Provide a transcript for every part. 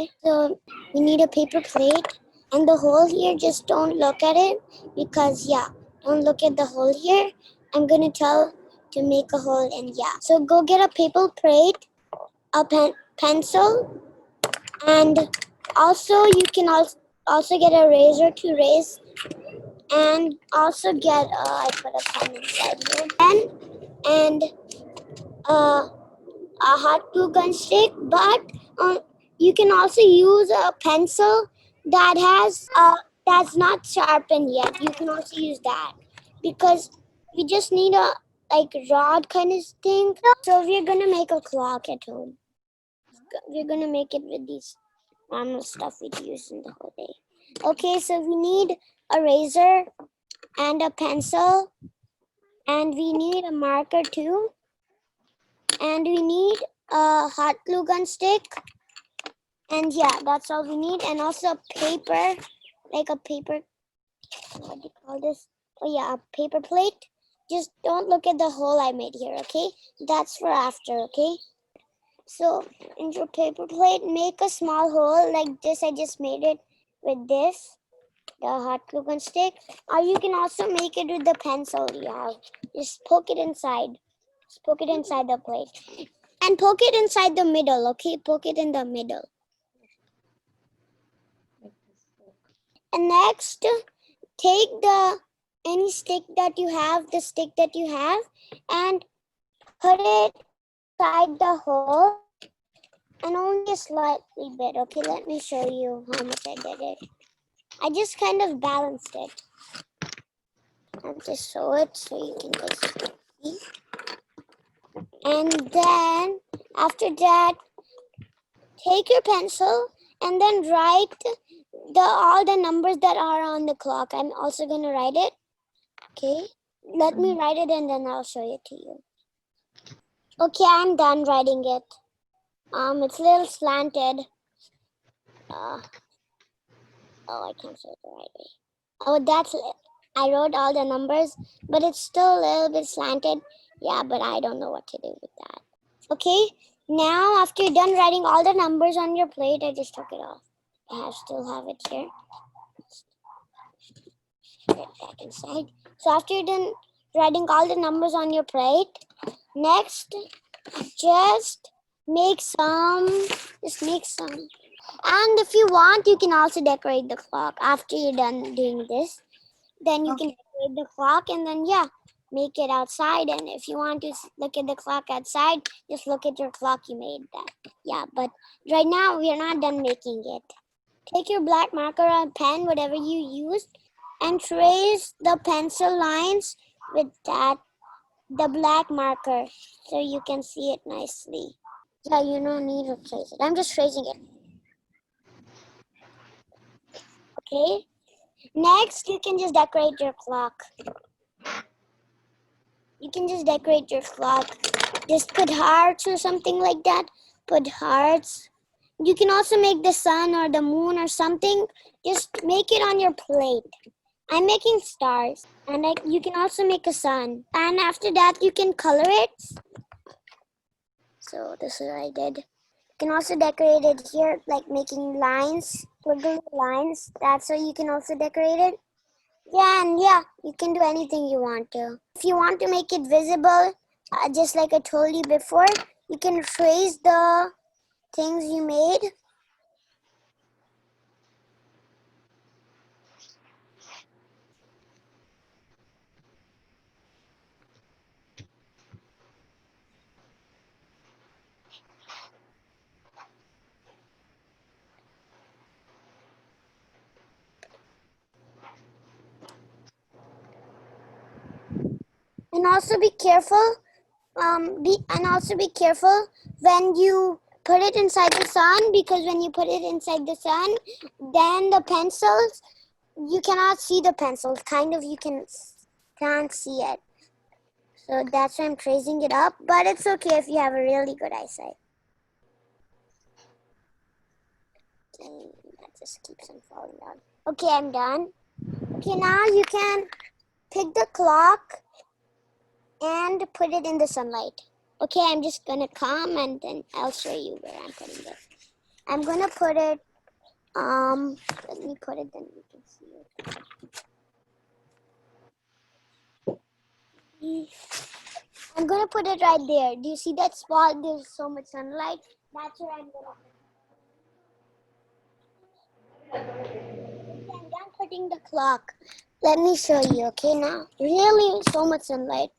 Okay, so we need a paper plate, and the hole here, just don't look at it, because don't look at the hole here. I'm gonna tell to make a hole, and so go get a paper plate, a pencil, and also you can also get a razor to raise, and also get I put a pen inside here, and a hot glue gun stick, but you can also use a pencil that has that's not sharpened yet. You can also use that, because we just need a like rod kind of thing. So we're gonna make a clock at home. We're gonna make it with these normal stuff we use in the whole day. Okay, so we need a razor and a pencil, and we need a marker too, and we need a hot glue gun stick, and that's all we need, and also a paper, like a paper, what do you call this? Oh yeah, a paper plate. Just don't look at the hole I made here, okay? That's for after, okay? So in your paper plate, make a small hole like this. I just made it with this, the hot glue gun stick, or you can also make it with the pencil you have. Just poke it inside. Just poke it inside the plate. And poke it inside the middle, okay? Poke it in the middle. And next, take any stick that you have, the stick that you have, and put it inside the hole, and only a slightly bit. Okay, let me show you how much I did it. I just kind of balanced it. I'll just show it so you can just see. And then after that, take your pencil and then write all the numbers that are on the clock. I'm also gonna write it. Okay, let me write it and then I'll show it to you. Okay, I'm done writing it. It's a little slanted. Oh, I can't say it the right way. Oh, that's it. I wrote all the numbers, but it's still a little bit slanted. Yeah, but I don't know what to do with that. Okay, now after you're done writing all the numbers on your plate, I just took it off. I still have it here. Put it back inside. So after you're done writing all the numbers on your plate, next, just make some. And if you want, you can also decorate the clock after you're done doing this. Then you can decorate the clock, and then make it outside. And if you want to look at the clock outside, just look at your clock you made that. But right now we are not done making it. Take your black marker or pen, whatever you used, and trace the pencil lines with the black marker, so you can see it nicely. You don't need to trace it. I'm just tracing it. Okay. Next, you can just decorate your clock. Just put hearts or something like that. Put hearts. You can also make the sun or the moon or something. Just make it on your plate. I'm making stars. And you can also make a sun. And after that, you can color it. So this is what I did. You can also decorate it here, like making lines, twiggly lines. That's how you can also decorate it. And you can do anything you want to. If you want to make it visible, just like I told you before, you can trace the things you made. And also be careful. Be careful when you put it inside the sun, because when you put it inside the sun, then the pencils, you cannot see the pencils. You can't see it. So that's why I'm tracing it up. But it's okay if you have a really good eyesight. And that just keeps on falling down. Okay, I'm done. Okay, now you can pick the clock and put it in the sunlight. Okay, I'm just gonna come and then I'll show you where I'm putting it. I'm gonna put it. Let me put it, then you can see it. I'm gonna put it right there. Do you see that spot? There's so much sunlight. That's where I'm gonna. Okay, I'm done putting the clock. Let me show you. Okay, now really so much sunlight.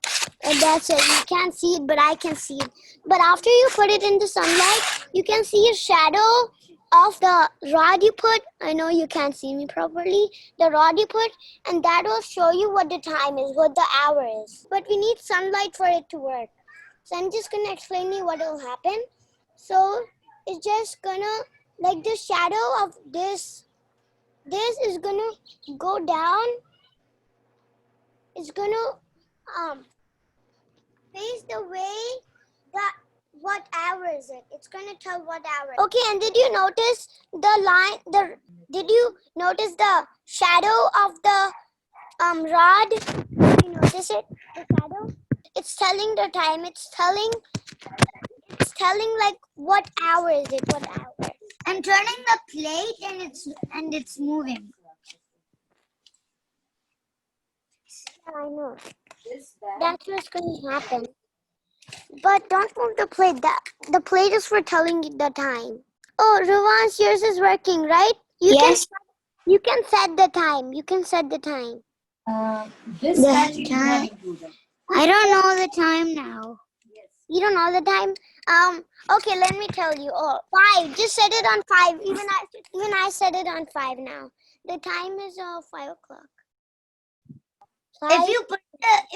And that's it. You can't see it, but I can see it. But after you put it in the sunlight, you can see a shadow of the rod you put. I know you can't see me properly. The rod you put, and that will show you what the time is, what the hour is. But we need sunlight for it to work. So I'm just gonna explain you what will happen. So it's just gonna, like, the shadow of this is gonna go down. It's gonna face the way that what hour is it? It's gonna tell what hour. Okay, and did you notice the line? Did you notice the shadow of the rod? Did you notice it? The shadow. It's telling the time. It's telling like what hour is it? What hour? I'm turning the plate and it's moving. I know. That's what's going to happen. But don't move the plate. The plate is for telling you the time. Oh, Ruvan's, yours is working, right? Yes. You can set the time. You can set the time. This time. I don't know the time now. You don't know the time? Okay, let me tell you. Oh, 5. Just set it on 5. Even I set it on 5 now. The time is 5 o'clock. If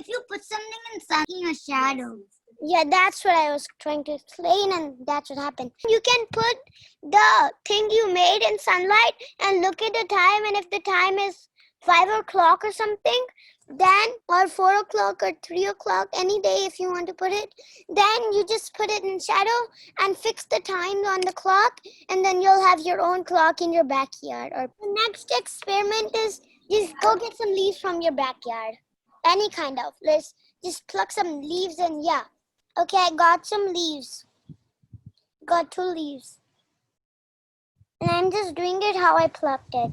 you put something in something a shadow. Yeah, that's what I was trying to explain, and that's what happened. You can put the thing you made in sunlight and look at the time, and if the time is 5 o'clock or something, then, or 4 o'clock or 3 o'clock, any day if you want to put it, then you just put it in shadow and fix the time on the clock, and then you'll have your own clock in your backyard. Or the next experiment is just go get some leaves from your backyard. Any kind of. Let's just pluck some leaves and yeah. Okay, I got some leaves. Got 2 leaves. And I'm just doing it how I plucked it.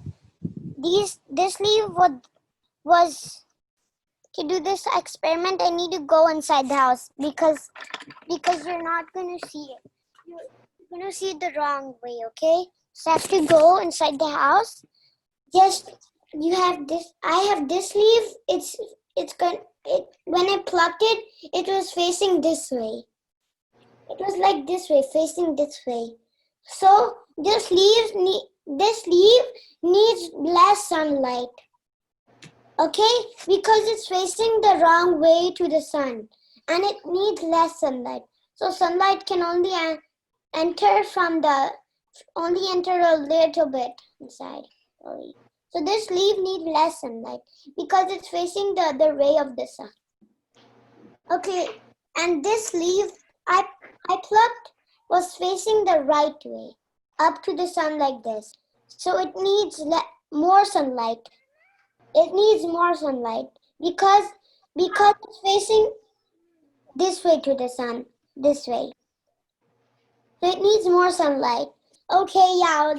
This leaf was to do this experiment. I need to go inside the house because you're not gonna see it. You're gonna see it the wrong way, okay? So I have to go inside the house. Just you have this. I have this leaf. When I plucked it, it was facing this way. It was like this way, facing this way. So this leaf needs less sunlight. Okay? Because it's facing the wrong way to the sun. And it needs less sunlight. So sunlight can only enter a little bit inside. So this leaf needs less sunlight because it's facing the other way of the sun. Okay, and this leaf I plucked was facing the right way, up to the sun like this. So it needs more sunlight. It needs more sunlight because it's facing this way to the sun, this way. So it needs more sunlight. Okay, yeah,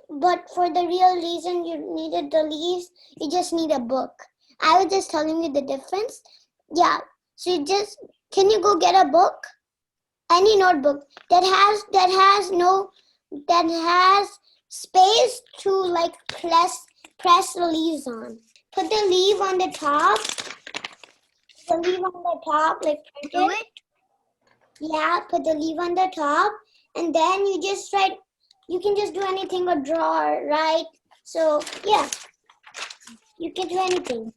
but for the real reason you needed the leaves, you just need a book. I was just telling you the difference. Yeah, so can you go get a book? Any notebook that has space to like press the leaves on. Put the leaf on the top. Like do it. Yeah, put the leaf on the top, and then you just write. You can just do anything or draw or write. So yeah, you can do anything.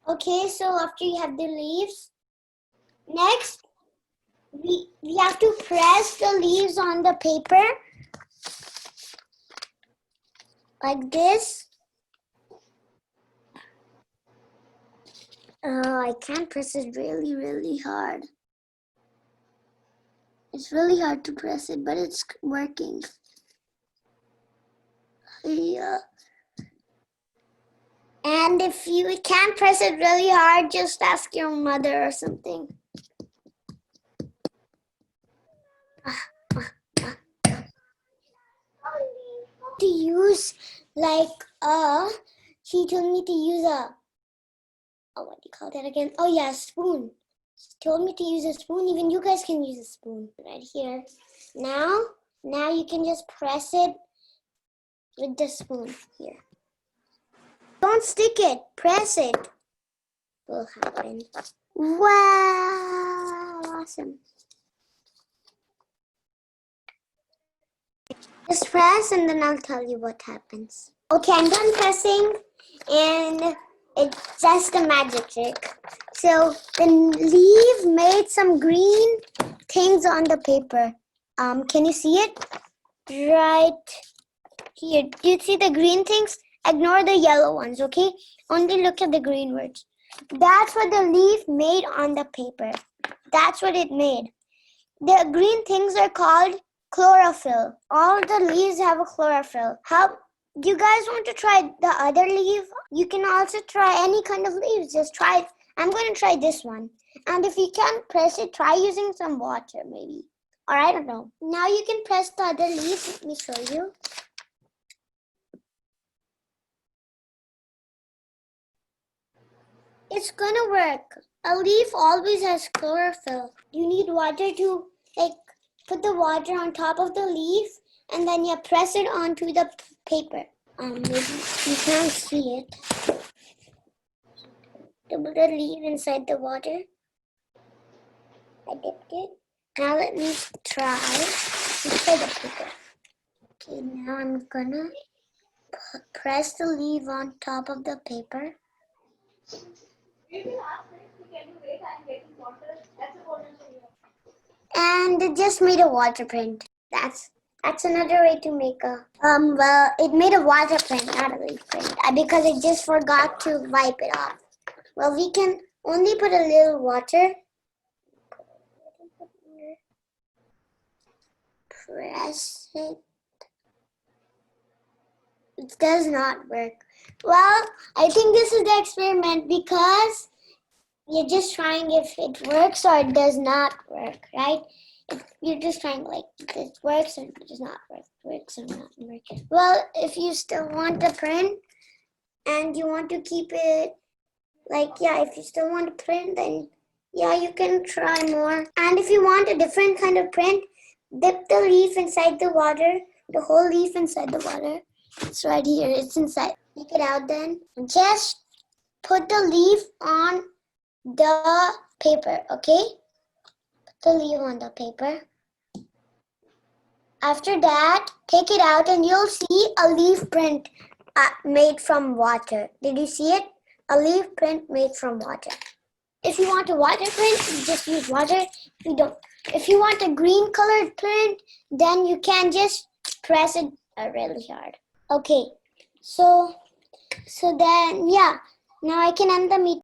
Okay, so after you have the leaves, next we have to press the leaves on the paper like this. Oh, I can't press it really, really hard. It's really hard to press it, but it's working. Yeah. And if you can't press it really hard, just ask your mother or something. use she told me to use what do you call that again? Oh yeah, spoon. She told me to use a spoon. Even you guys can use a spoon right here. Now you can just press it with the spoon here. Don't stick it. Press it. Will happen. Wow, awesome. Just press and then I'll tell you what happens. Okay, I'm done pressing and it's just a magic trick. So the leaf made some green things on the paper. Can you see it? Right here. Do you see the green things? Ignore the yellow ones, okay? Only look at the green words. That's what the leaf made on the paper. That's what it made. The green things are called chlorophyll. All the leaves have a chlorophyll. How do you guys want to try the other leaf? You can also try any kind of leaves. Just try it. I'm going to try this one. And if you can't press it, try using some water maybe. Or I don't know. Now you can press the other leaf. Let me show you. It's gonna work. A leaf always has chlorophyll. You need water to put the water on top of the leaf and then you press it onto the paper. Maybe you can't see it. Put the leaf inside the water. I dipped it. Now let me try inside the paper. Okay, now I'm gonna press the leaf on top of the paper. And it just made a water print. That's another way to make a well, it made a water print, not a leaf print, because it just forgot to wipe it off. Well, we can only put a little water. Press it. It does not work. Well, I think this is the experiment because you're just trying if it works or it does not work, right? You're just trying if it works or it does not work, works or not work. Well, if you still want the print and you want to keep it if you still want to print, then you can try more. And if you want a different kind of print, dip the leaf inside the water, the whole leaf inside the water. It's right here, it's inside. Take it out then. Just put the leaf on the paper, okay? Put the leaf on the paper. After that, take it out and you'll see a leaf print made from water. Did you see it? A leaf print made from water. If you want a water print, you just use water. If you want a green colored print, then you can just press it really hard. Okay, so then now I can end the meeting.